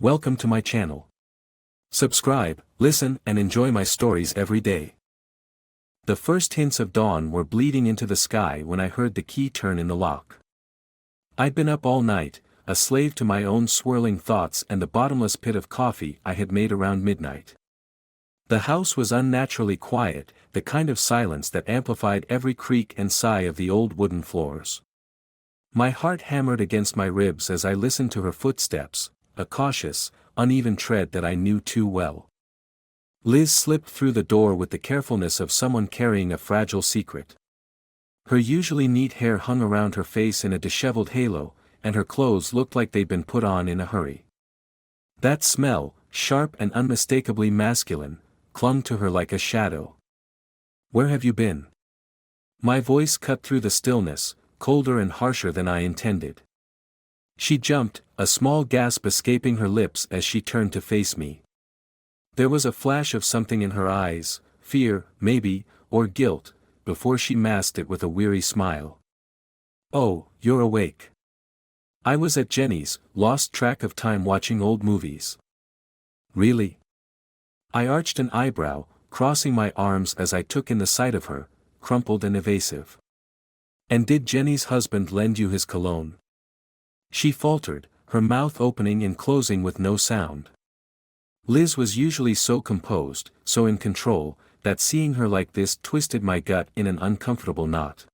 Welcome to my channel. Subscribe, listen, and enjoy my stories every day. The first hints of dawn were bleeding into the sky when I heard the key turn in the lock. I'd been up all night, a slave to my own swirling thoughts and the bottomless pit of coffee I had made around midnight. The house was unnaturally quiet, the kind of silence that amplified every creak and sigh of the old wooden floors. My heart hammered against my ribs as I listened to her footsteps, a cautious, uneven tread that I knew too well. Liz slipped through the door with the carefulness of someone carrying a fragile secret. Her usually neat hair hung around her face in a disheveled halo, and her clothes looked like they'd been put on in a hurry. That smell, sharp and unmistakably masculine, clung to her like a shadow. "Where have you been?" My voice cut through the stillness, colder and harsher than I intended. She jumped, a small gasp escaping her lips as she turned to face me. There was a flash of something in her eyes, fear, maybe, or guilt, before she masked it with a weary smile. "Oh, you're awake." I was at Jenny's, lost track of time watching old movies. "Really?" I arched an eyebrow, crossing my arms as I took in the sight of her, crumpled and evasive. "And did Jenny's husband lend you his cologne?" She faltered, her mouth opening and closing with no sound. Liz was usually so composed, so in control, that seeing her like this twisted my gut in an uncomfortable knot.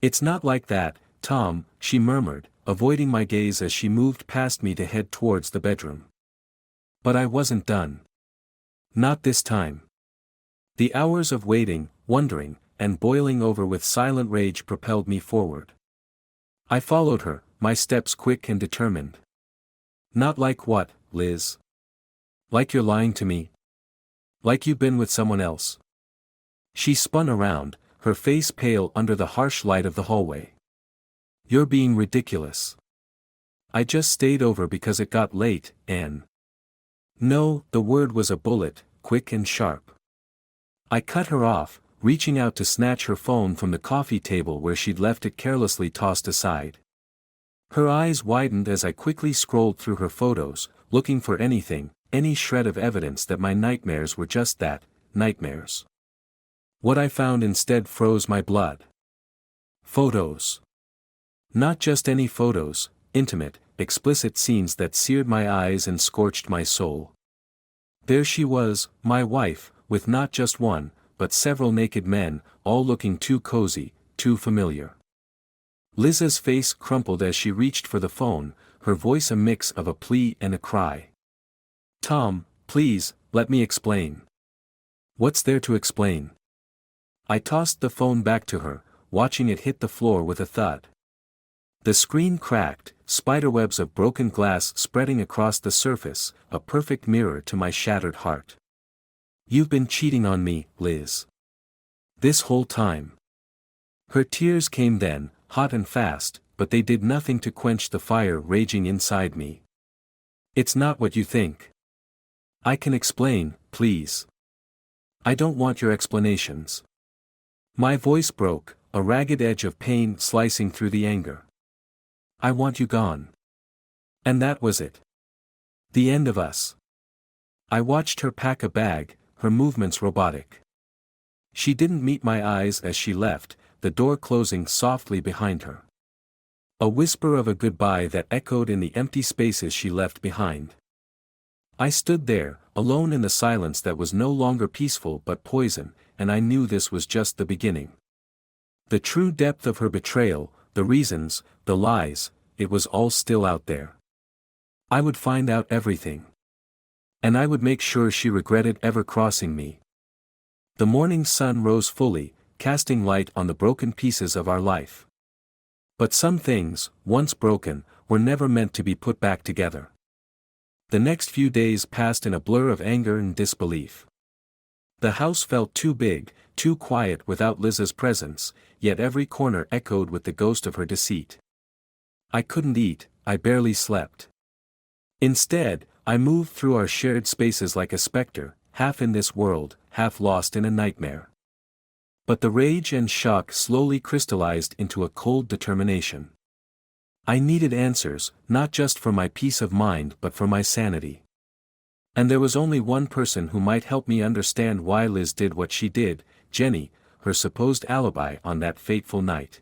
"It's not like that, Tom," she murmured, avoiding my gaze as she moved past me to head towards the bedroom. But I wasn't done. Not this time. The hours of waiting, wondering, and boiling over with silent rage propelled me forward. I followed her, my steps quick and determined. "Not like what, Liz? Like you're lying to me? Like you've been with someone else?" She spun around, her face pale under the harsh light of the hallway. "You're being ridiculous. I just stayed over because it got late, and—" No, the word was a bullet, quick and sharp. I cut her off, reaching out to snatch her phone from the coffee table where she'd left it carelessly tossed aside. Her eyes widened as I quickly scrolled through her photos, looking for anything, any shred of evidence that my nightmares were just that, nightmares. What I found instead froze my blood. Photos. Not just any photos, intimate, explicit scenes that seared my eyes and scorched my soul. There she was, my wife, with not just one, but several naked men, all looking too cozy, too familiar. Liz's face crumpled as she reached for the phone, her voice a mix of a plea and a cry. "Tom, please, let me explain." "What's there to explain?" I tossed the phone back to her, watching it hit the floor with a thud. The screen cracked, spiderwebs of broken glass spreading across the surface, a perfect mirror to my shattered heart. "You've been cheating on me, Liz. This whole time." Her tears came then, hot and fast, but they did nothing to quench the fire raging inside me. "It's not what you think. I can explain, please." "I don't want your explanations." My voice broke, a ragged edge of pain slicing through the anger. "I want you gone." And that was it. The end of us. I watched her pack a bag, her movements robotic. She didn't meet my eyes as she left, the door closing softly behind her. A whisper of a goodbye that echoed in the empty spaces she left behind. I stood there, alone in the silence that was no longer peaceful but poison, and I knew this was just the beginning. The true depth of her betrayal, the reasons, the lies, it was all still out there. I would find out everything. And I would make sure she regretted ever crossing me. The morning sun rose fully, casting light on the broken pieces of our life. But some things, once broken, were never meant to be put back together. The next few days passed in a blur of anger and disbelief. The house felt too big, too quiet without Liz's presence, yet every corner echoed with the ghost of her deceit. I couldn't eat, I barely slept. Instead, I moved through our shared spaces like a specter, half in this world, half lost in a nightmare. But the rage and shock slowly crystallized into a cold determination. I needed answers, not just for my peace of mind but for my sanity. And there was only one person who might help me understand why Liz did what she did, Jenny, her supposed alibi on that fateful night.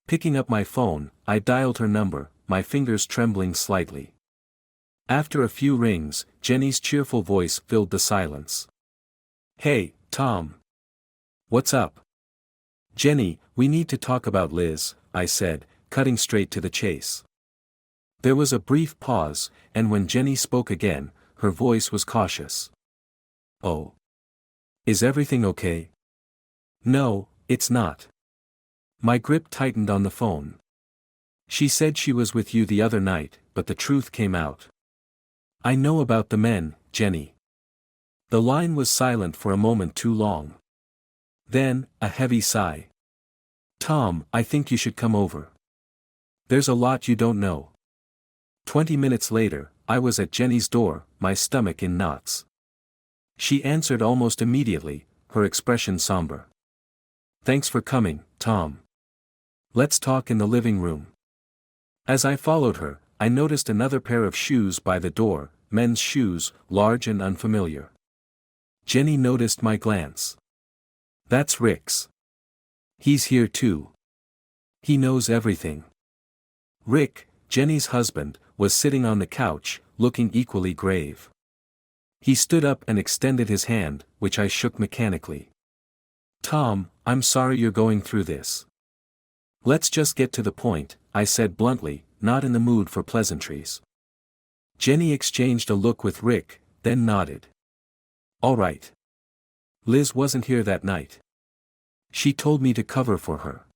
Picking up my phone, I dialed her number, my fingers trembling slightly. After a few rings, Jenny's cheerful voice filled the silence. "Hey, Tom. What's up?" "Jenny, we need to talk about Liz," I said, cutting straight to the chase. There was a brief pause, and when Jenny spoke again, her voice was cautious. "Oh. Is everything okay?" "No, it's not." My grip tightened on the phone. "She said she was with you the other night, but the truth came out." "I know about the men, Jenny." The line was silent for a moment too long. Then, a heavy sigh. "Tom, I think you should come over. There's a lot you don't know." 20 minutes later, I was at Jenny's door, my stomach in knots. She answered almost immediately, her expression somber. "Thanks for coming, Tom. Let's talk in the living room." As I followed her, I noticed another pair of shoes by the door, men's shoes, large and unfamiliar. Jenny noticed my glance. "That's Rick's. He's here too. He knows everything." Rick, Jenny's husband, was sitting on the couch, looking equally grave. He stood up and extended his hand, which I shook mechanically. "Tom, I'm sorry you're going through this. Let's just get to the point," I said bluntly, not in the mood for pleasantries. Jenny exchanged a look with Rick, then nodded. "All right. Liz wasn't here that night. She told me to cover for her.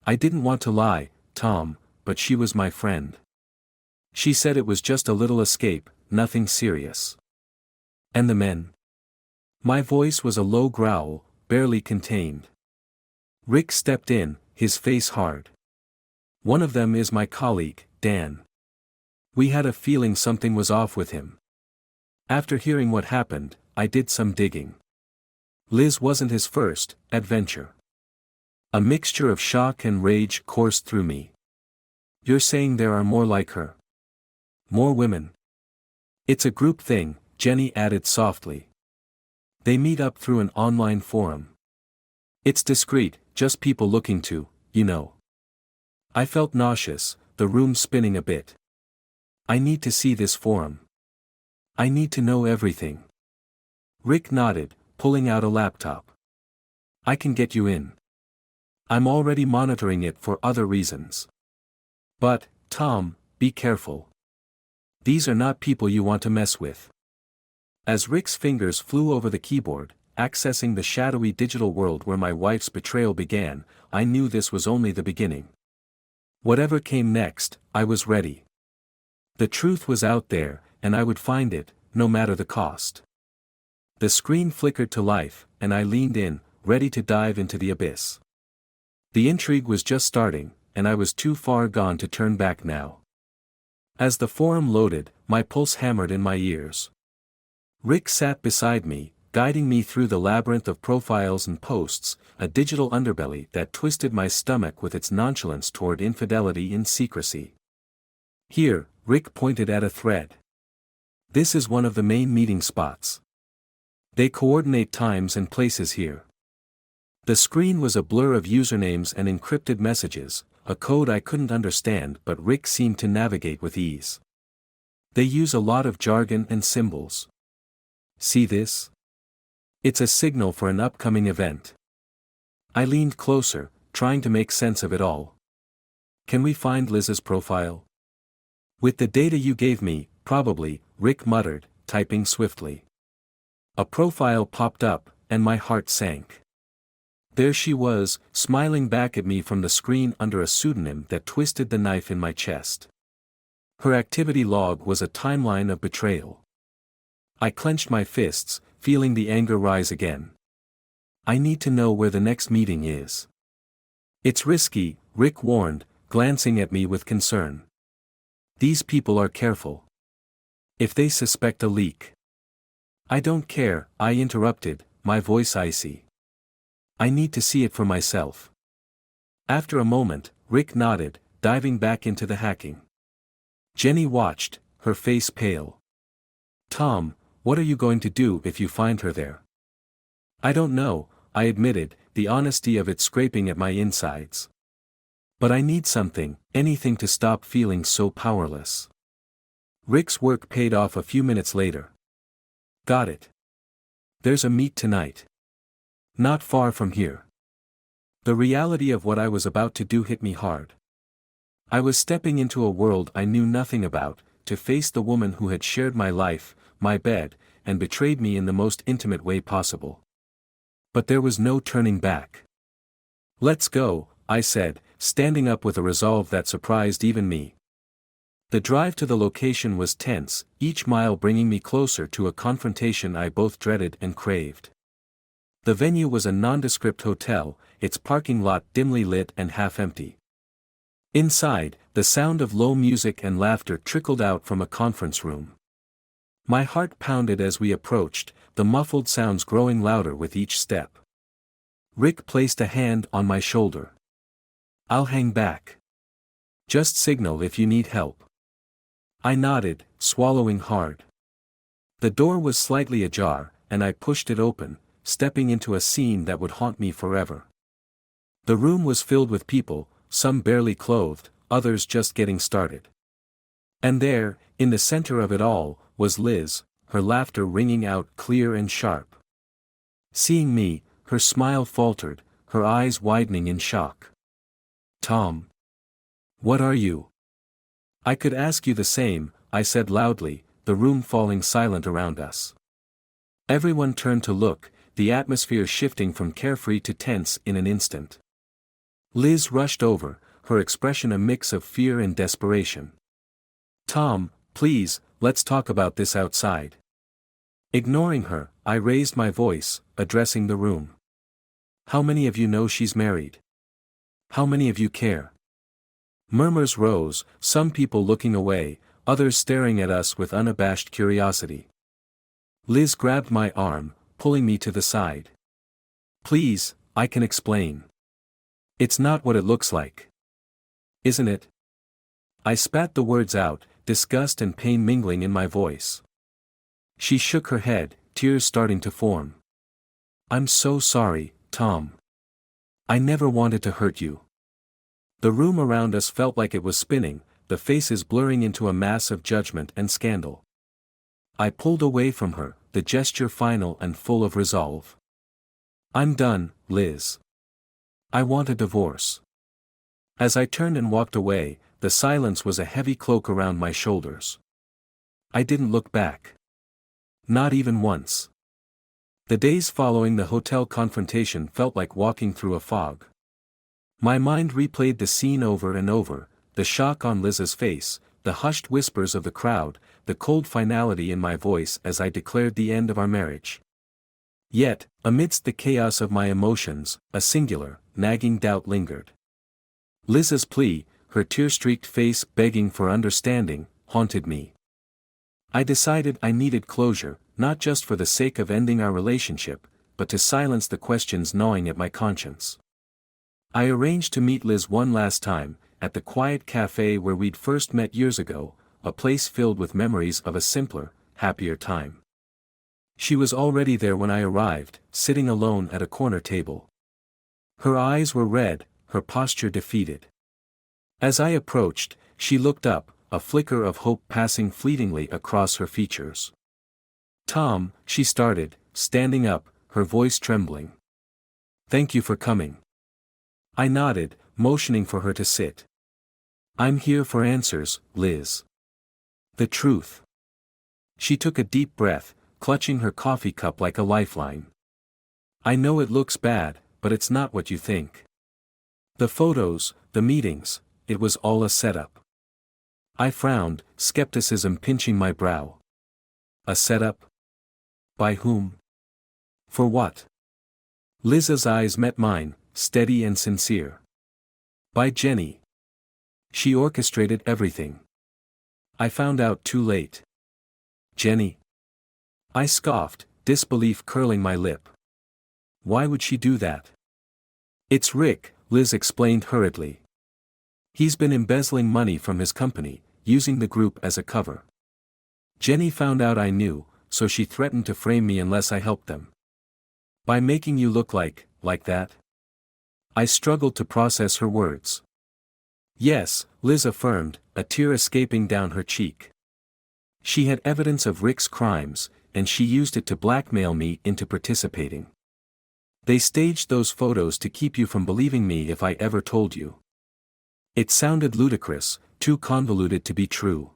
I didn't want to lie, Tom, but she was my friend. She said it was just a little escape, nothing serious." "And the men?" My voice was a low growl, barely contained. Rick stepped in, his face hard. "One of them is my colleague, Dan. We had a feeling something was off with him. After hearing what happened, I did some digging. Liz wasn't his first adventure." A mixture of shock and rage coursed through me. "You're saying there are more like her? More women?" "It's a group thing," Jenny added softly. "They meet up through an online forum. It's discreet, just people looking to, you know." I felt nauseous, the room spinning a bit. "I need to see this forum. I need to know everything." Rick nodded, pulling out a laptop. "I can get you in. I'm already monitoring it for other reasons. But, Tom, be careful. These are not people you want to mess with." As Rick's fingers flew over the keyboard, accessing the shadowy digital world where my wife's betrayal began, I knew this was only the beginning. Whatever came next, I was ready. The truth was out there, and I would find it, no matter the cost. The screen flickered to life, and I leaned in, ready to dive into the abyss. The intrigue was just starting, and I was too far gone to turn back now. As the forum loaded, my pulse hammered in my ears. Rick sat beside me, guiding me through the labyrinth of profiles and posts, a digital underbelly that twisted my stomach with its nonchalance toward infidelity in secrecy. "Here," Rick pointed at a thread. "This is one of the main meeting spots. They coordinate times and places here." The screen was a blur of usernames and encrypted messages, a code I couldn't understand but Rick seemed to navigate with ease. "They use a lot of jargon and symbols. See this? It's a signal for an upcoming event." I leaned closer, trying to make sense of it all. "Can we find Liz's profile?" "With the data you gave me, probably," Rick muttered, typing swiftly. A profile popped up, and my heart sank. There she was, smiling back at me from the screen under a pseudonym that twisted the knife in my chest. Her activity log was a timeline of betrayal. I clenched my fists, feeling the anger rise again. "I need to know where the next meeting is." "It's risky," Rick warned, glancing at me with concern. "These people are careful. If they suspect a leak." "I don't care," I interrupted, my voice icy. "I need to see it for myself." After a moment, Rick nodded, diving back into the hacking. Jenny watched, her face pale. Tom, what are you going to do if you find her there? I don't know, I admitted, the honesty of it scraping at my insides. But I need something, anything to stop feeling so powerless. Rick's work paid off a few minutes later. Got it. There's a meet tonight. Not far from here. The reality of what I was about to do hit me hard. I was stepping into a world I knew nothing about, to face the woman who had shared my life, my bed, and betrayed me in the most intimate way possible. But there was no turning back. Let's go, I said, standing up with a resolve that surprised even me. The drive to the location was tense, each mile bringing me closer to a confrontation I both dreaded and craved. The venue was a nondescript hotel, its parking lot dimly lit and half empty. Inside, the sound of low music and laughter trickled out from a conference room. My heart pounded as we approached, the muffled sounds growing louder with each step. Rick placed a hand on my shoulder. I'll hang back. Just signal if you need help. I nodded, swallowing hard. The door was slightly ajar, and I pushed it open, stepping into a scene that would haunt me forever. The room was filled with people, some barely clothed, others just getting started. And there, in the center of it all, was Liz, her laughter ringing out clear and sharp. Seeing me, her smile faltered, her eyes widening in shock. Tom. What are you? I could ask you the same, I said loudly, the room falling silent around us. Everyone turned to look, the atmosphere shifting from carefree to tense in an instant. Liz rushed over, her expression a mix of fear and desperation. Tom, please, let's talk about this outside. Ignoring her, I raised my voice, addressing the room. How many of you know she's married? How many of you care? Murmurs rose, some people looking away, others staring at us with unabashed curiosity. Liz grabbed my arm, pulling me to the side. Please, I can explain. It's not what it looks like. Isn't it? I spat the words out, disgust and pain mingling in my voice. She shook her head, tears starting to form. I'm so sorry, Tom. I never wanted to hurt you. The room around us felt like it was spinning, the faces blurring into a mass of judgment and scandal. I pulled away from her, the gesture final and full of resolve. I'm done, Liz. I want a divorce. As I turned and walked away, the silence was a heavy cloak around my shoulders. I didn't look back. Not even once. The days following the hotel confrontation felt like walking through a fog. My mind replayed the scene over and over, the shock on Liz's face, the hushed whispers of the crowd, the cold finality in my voice as I declared the end of our marriage. Yet, amidst the chaos of my emotions, a singular, nagging doubt lingered. Liz's plea, her tear-streaked face begging for understanding, haunted me. I decided I needed closure, not just for the sake of ending our relationship, but to silence the questions gnawing at my conscience. I arranged to meet Liz one last time, at the quiet cafe where we'd first met years ago, a place filled with memories of a simpler, happier time. She was already there when I arrived, sitting alone at a corner table. Her eyes were red, her posture defeated. As I approached, she looked up, a flicker of hope passing fleetingly across her features. Tom, she started, standing up, her voice trembling. Thank you for coming. I nodded, motioning for her to sit. I'm here for answers, Liz. The truth. She took a deep breath, clutching her coffee cup like a lifeline. I know it looks bad, but it's not what you think. The photos, the meetings, it was all a setup. I frowned, skepticism pinching my brow. A setup? By whom? For what? Liz's eyes met mine, steady and sincere. By Jenny. She orchestrated everything. I found out too late. Jenny? I scoffed, disbelief curling my lip. Why would she do that? It's Rick, Liz explained hurriedly. He's been embezzling money from his company, using the group as a cover. Jenny found out I knew, so she threatened to frame me unless I helped them. By making you look like that? I struggled to process her words. Yes, Liz affirmed, a tear escaping down her cheek. She had evidence of Rick's crimes, and she used it to blackmail me into participating. They staged those photos to keep you from believing me if I ever told you. It sounded ludicrous, too convoluted to be true.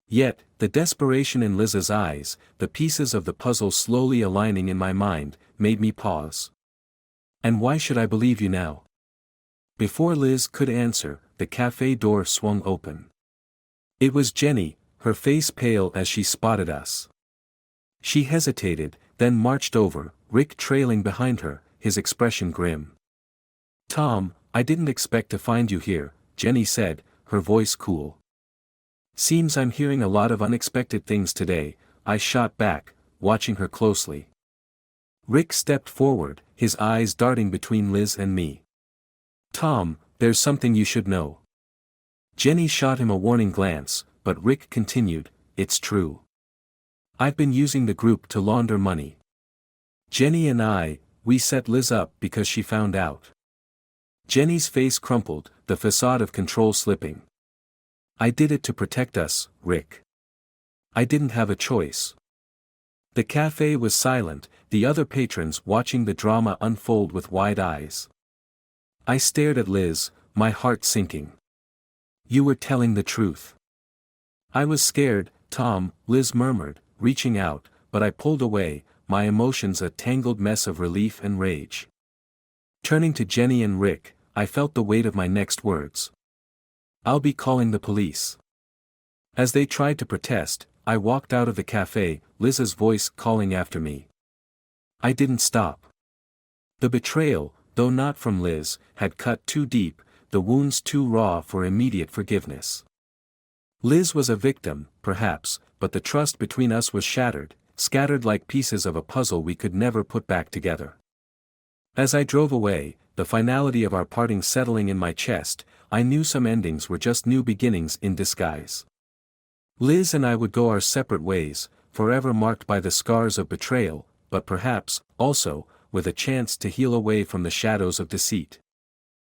Yet, the desperation in Liz's eyes, the pieces of the puzzle slowly aligning in my mind, made me pause. And why should I believe you now? Before Liz could answer, the cafe door swung open. It was Jenny, her face pale as she spotted us. She hesitated, then marched over, Rick trailing behind her, his expression grim. Tom, I didn't expect to find you here, Jenny said, her voice cool. Seems I'm hearing a lot of unexpected things today, I shot back, watching her closely. Rick stepped forward, his eyes darting between Liz and me. Tom, there's something you should know. Jenny shot him a warning glance, but Rick continued, it's true. I've been using the group to launder money. Jenny and we set Liz up because she found out. Jenny's face crumpled, the facade of control slipping. I did it to protect us, Rick. I didn't have a choice. The cafe was silent, the other patrons watching the drama unfold with wide eyes. I stared at Liz, my heart sinking. You were telling the truth. I was scared, Tom, Liz murmured, reaching out, but I pulled away, my emotions a tangled mess of relief and rage. Turning to Jenny and Rick, I felt the weight of my next words. I'll be calling the police. As they tried to protest, I walked out of the cafe, Liz's voice calling after me. I didn't stop. The betrayal, though not from Liz, had cut too deep, the wounds too raw for immediate forgiveness. Liz was a victim, perhaps, but the trust between us was shattered, scattered like pieces of a puzzle we could never put back together. As I drove away, the finality of our parting settling in my chest, I knew some endings were just new beginnings in disguise. Liz and I would go our separate ways, forever marked by the scars of betrayal, but perhaps, also, with a chance to heal away from the shadows of deceit.